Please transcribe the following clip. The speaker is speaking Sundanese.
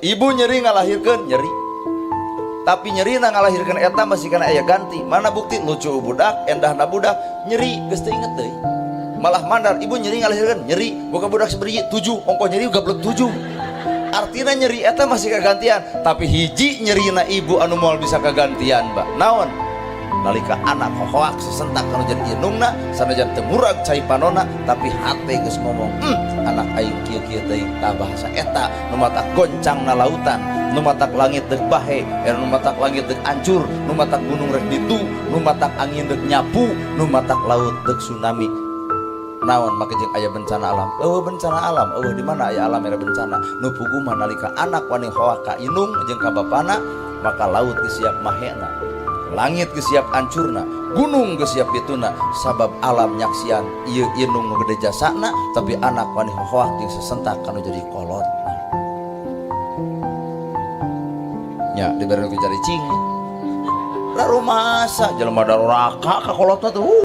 ibu nyeri ngalahirkeun nyeri, tapi nyeri na ngalahirkeun eta masih kana aya ganti. Mana bukti lucu budak, endahna budak, nyeri geus teu inget deui. Malah mandar ibu nyeri ngalahirkeun nyeri, boga budak sabari 7, ongko nyeri gablek 7. Artinya nyeri eta masih kagantian, tapi hiji nyerina ibu anu moal bisa kagantian, Mbak. Naon? Nalika anak hohoak sesentak anu jadi inungna sanajan teu murag cai panona, tapi hate geus ngomong anak aing kieu-kieu teh tah bahasa eta nu matak goncangna lautan, nu matak langit deuk bahe, nu matak langit deuk ancur, nu matak gunung rek ditu, nu matak angin deuk nyapu, nu matak laut deuk tsunami. Naon make jeung aya bencana alam? Bencana alam, di mana aya alam era bencana? Nu puguh mah nalika anak wani hoak ka inung jeung ka bapana, maka laut geus siap mahena. Langit geus siap ancurna, gunung geus siap bituna, sabab alam nyaksian ieu inung nu gede jasana, tapi anak wani hoak jeung sesentak anu jadi kolot. Nya dibere ku cari cing. Lalu masa jelema daruraka ka kolotna tuh